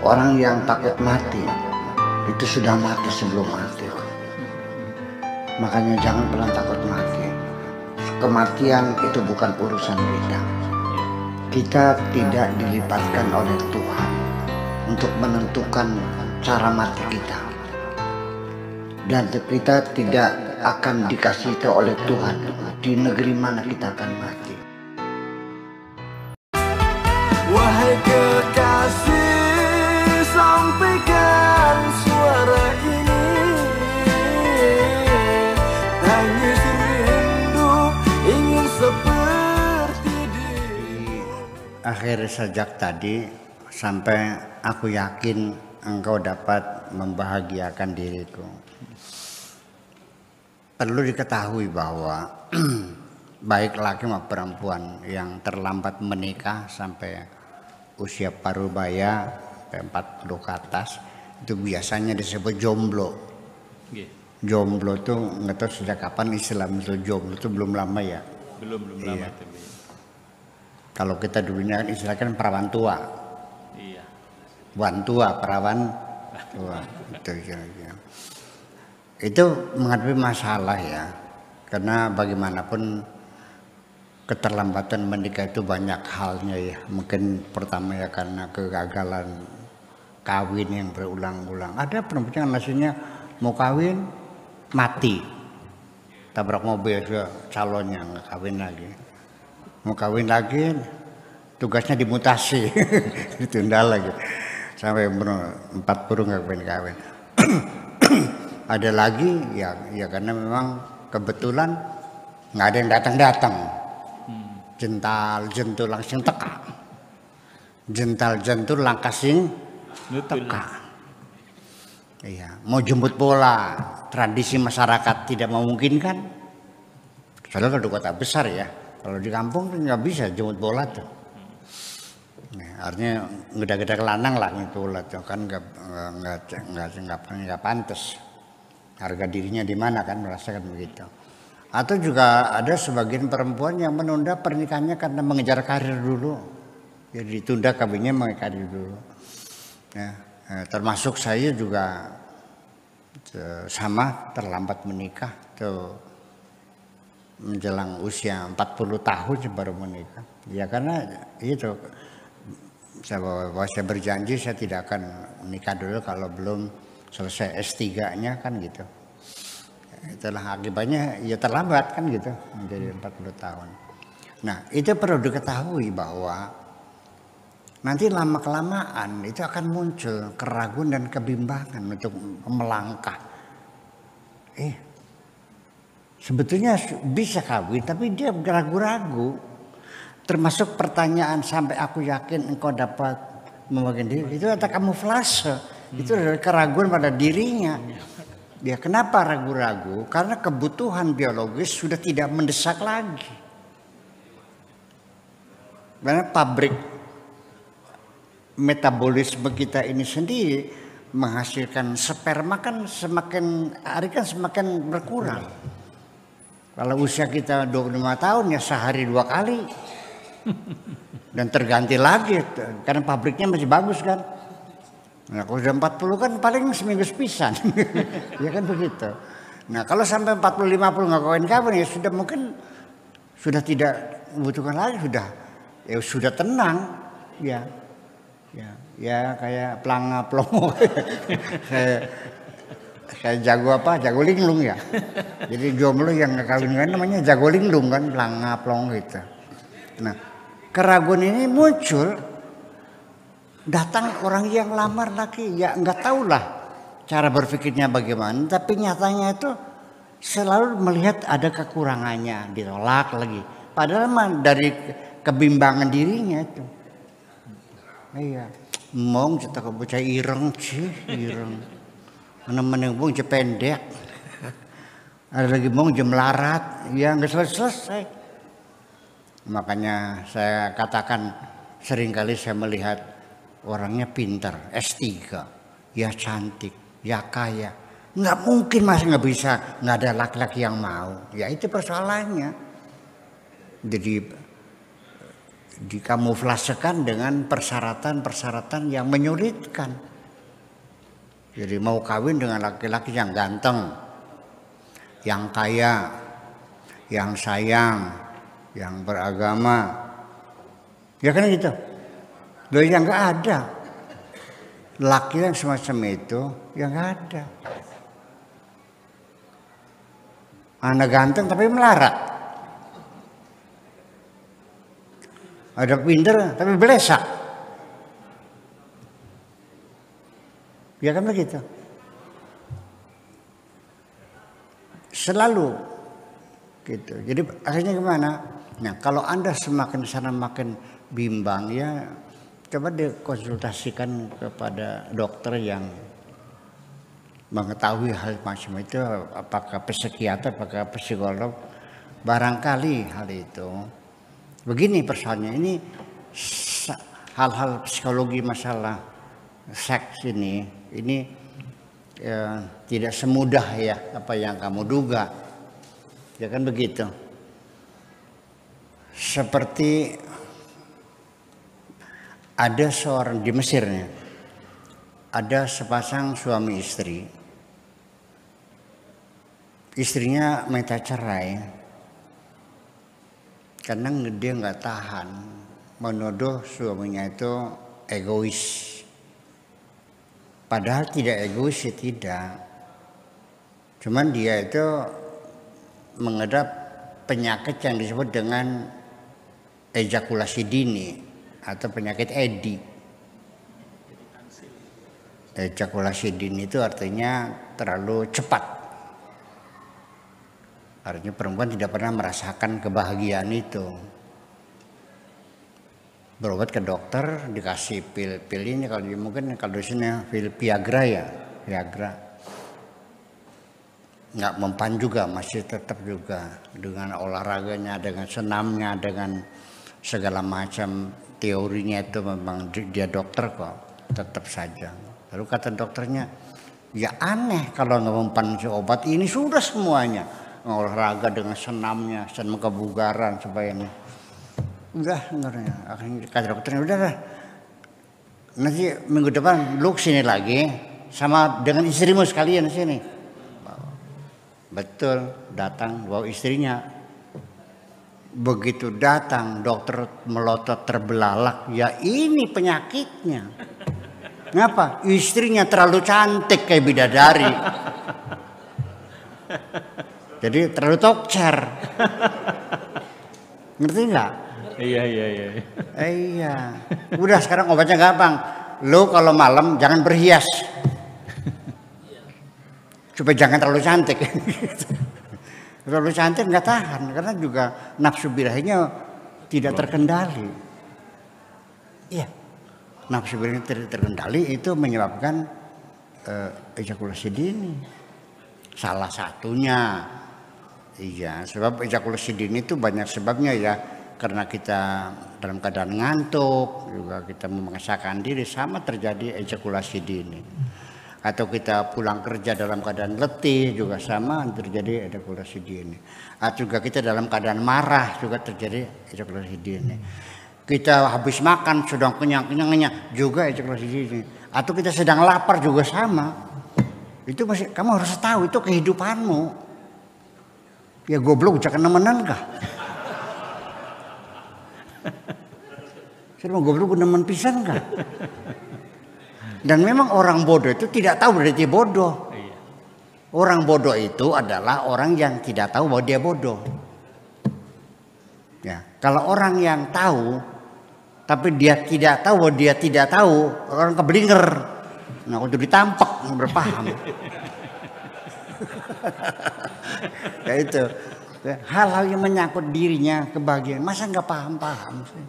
Orang yang takut mati itu sudah mati sebelum mati. Makanya jangan pernah takut mati. Kematian itu bukan urusan kita. Kita tidak dilibatkan oleh Tuhan untuk menentukan cara mati kita. Dan kita tidak akan dikasih tahu oleh Tuhan di negeri mana kita akan mati. Wahai kekasih, sampaikan suara ini. Tangis rindu ingin seperti dirimu. Di akhir sajak tadi, sampai aku yakin engkau dapat membahagiakan diriku. Perlu diketahui bahwa baik laki maupun perempuan yang terlambat menikah sampai usia parubaya 40 ke atas itu biasanya disebut jomblo. Jomblo tuh nggak tahu sejak kapan Islam itu jomblo itu belum lama ya. Belum Iya. lama itu. Kalau kita dulunya kan istilah kan perawan tua. Iya. Wan tua, perawan tua. Itu kira-kira. Itu menghadapi masalah ya, karena bagaimanapun keterlambatan menikah itu banyak halnya ya. Mungkin pertama ya karena kegagalan kawin yang berulang-ulang. Ada perempuan yang maksudnya mau kawin mati, tabrak mobil calonnya nggak kawin lagi. Mau kawin lagi tugasnya dimutasi, ditunda lagi sampai umur 40 nggak kawin. Ada lagi ya karena memang kebetulan nggak ada yang datang. Jental jentul langsung teka. Jental jentul langkasing teka. Iya, mau jemput bola, tradisi masyarakat tidak memungkinkan. Soalnya kalau di kota besar ya, kalau di kampung nggak bisa jemput bola tuh. Nah, artinya gede-gede kelanang lah jemput bola tuh kan nggak pantas. Harga dirinya di mana kan merasakan begitu. Atau juga ada sebagian perempuan yang menunda pernikahannya karena mengejar karir dulu. Jadi ditunda kawinnya mengejar karir dulu. Ya, termasuk saya juga sama terlambat menikah tuh menjelang usia 40 tahun baru menikah. Ya karena itu saya berjanji saya tidak akan menikah dulu kalau belum selesai S3-nya kan gitu. Itulah akibatnya ya terlambat kan gitu menjadi 40 tahun. Nah itu perlu diketahui bahwa nanti lama-kelamaan itu akan muncul keraguan dan kebimbangan untuk melangkah. Sebetulnya bisa kawin tapi dia ragu-ragu. Termasuk pertanyaan sampai aku yakin engkau dapat membagikan diri. Itu ada kamuflase. Itu adalah keraguan pada dirinya. Dia kenapa ragu-ragu? Karena kebutuhan biologis sudah tidak mendesak lagi. Karena pabrik metabolisme kita ini sendiri menghasilkan sperma kan semakin hari kan semakin berkurang. Kalau usia kita 25 tahun ya sehari 2 kali. Dan terganti lagi karena pabriknya masih bagus kan. Nah kalau sudah 40 kan paling seminggu sepisan. Ya kan begitu. Nah kalau sampai 40-50 nggak kawin-kawin ya sudah mungkin sudah tidak membutuhkan lagi sudah tenang ya kayak pelanga plongo. saya jago linglung ya. Jadi jomblo yang nggak kawin kan namanya jago linglung kan pelanga plongo gitu. Nah keraguan ini muncul. Datang orang yang lamar lagi ya nggak tahulah cara berpikirnya bagaimana tapi nyatanya itu selalu melihat ada kekurangannya ditolak lagi padahal dari kebimbangan dirinya itu iya mong cetak bocah ireng mana mong pendek ada lagi mong melarat ya nggak selesai makanya saya katakan seringkali saya melihat orangnya pintar, S3, ya cantik, ya kaya. Nggak mungkin masih nggak bisa, nggak ada laki-laki yang mau. Ya itu persoalannya. Jadi dikamuflasekan dengan persyaratan-persyaratan yang menyulitkan. Jadi mau kawin dengan laki-laki yang ganteng, yang kaya, yang sayang, yang beragama, ya kan gitu. Loh yang nggak ada, laki yang semacam itu yang nggak ada. Anak ganteng tapi melarat, ada pinter tapi belesak, ya kan begitu. Selalu gitu. Jadi akhirnya gimana? Nah, kalau Anda semakin sana makin bimbang ya, coba dikonsultasikan kepada dokter yang mengetahui hal macam itu, apakah psikiater, apakah psikolog, barangkali hal itu. Begini persoalannya, ini hal-hal psikologi masalah seks ini tidak semudah ya apa yang kamu duga, ya kan begitu. Seperti ada seorang di Mesir nih, ada sepasang suami istri. Istrinya minta cerai karena dia nggak tahan, menuduh suaminya itu egois. Padahal tidak egois ya tidak. Cuman dia itu mengidap penyakit yang disebut dengan ejakulasi dini atau penyakit EDI. Ejakulasi dini itu artinya terlalu cepat. Artinya perempuan tidak pernah merasakan kebahagiaan itu. Berobat ke dokter, dikasih pil ini, kalau mungkin kalau di sini pil Viagra ya, Viagra. Nggak mempan juga, masih tetap juga dengan olahraganya, dengan senamnya, dengan segala macam teorinya itu memang dia dokter kok, tetap saja. Lalu kata dokternya, ya aneh kalau nggak mempan si obat ini sudah semuanya. Olahraga dengan senamnya, senam kebugaran supaya ini. Udah, akhirnya kata dokternya udah lah. Nanti minggu depan lu kesini lagi sama dengan istrimu sekalian sini. Betul, datang bawa istrinya. Begitu datang dokter melotot terbelalak, ya ini penyakitnya. Ngapa? Istrinya terlalu cantik kayak bidadari. Jadi terlalu tokcer. Ngerti nggak? Iya. Iya. Udah sekarang obatnya gampang. Lo kalau malam jangan berhias. Supaya jangan terlalu cantik. Terlalu cantik nggak tahan karena juga nafsu birahinya tidak terkendali. Iya. Nafsu birahinya tidak terkendali itu menyebabkan ejakulasi dini. Salah satunya. Iya, sebab ejakulasi dini itu banyak sebabnya ya. Karena kita dalam keadaan ngantuk, juga kita memaksakan diri, sama terjadi ejakulasi dini. Atau kita pulang kerja dalam keadaan letih, juga sama terjadi ejakulasi dini. Atau juga kita dalam keadaan marah, juga terjadi ejakulasi dini. Kita habis makan, sudah kenyang-kenyang, juga ejakulasi dini. Atau kita sedang lapar juga sama. Itu masih, kamu harus tahu, itu kehidupanmu. Ya goblok jangan nemenan kah? Saya mau goblok nemen pisan kah? Dan memang orang bodoh itu tidak tahu berarti bodoh. Orang bodoh itu adalah orang yang tidak tahu bahwa dia bodoh. Ya, kalau orang yang tahu tapi dia tidak tahu bahwa dia tidak tahu, orang keblinger. Nah, untuk ditampak berpaham. Ya itu hal-hal yang menyangkut dirinya kebahagiaan, masa nggak paham sih?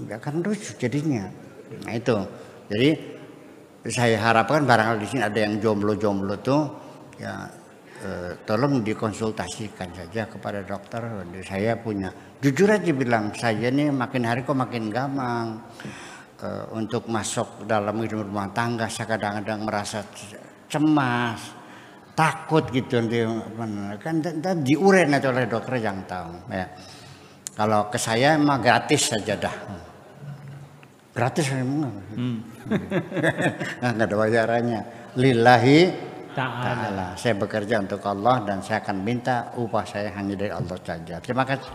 Nggak akan lucu jadinya. Nah itu, jadi saya harapkan barangkali di sini ada yang jomblo tuh ya tolong dikonsultasikan saja kepada dokter. Saya punya, jujur aja bilang, saya nih makin hari kok makin gampang untuk masuk dalam hidup rumah tangga. Saya kadang-kadang merasa cemas, takut gitu, kan diuren oleh dokter yang tahu ya. Kalau ke saya emang gratis saja dah. Gratis emang. Nggak ada bayarannya. Lillahi ta'ala. Saya bekerja untuk Allah dan saya akan minta upah saya hanya dari Allah saja. Terima kasih.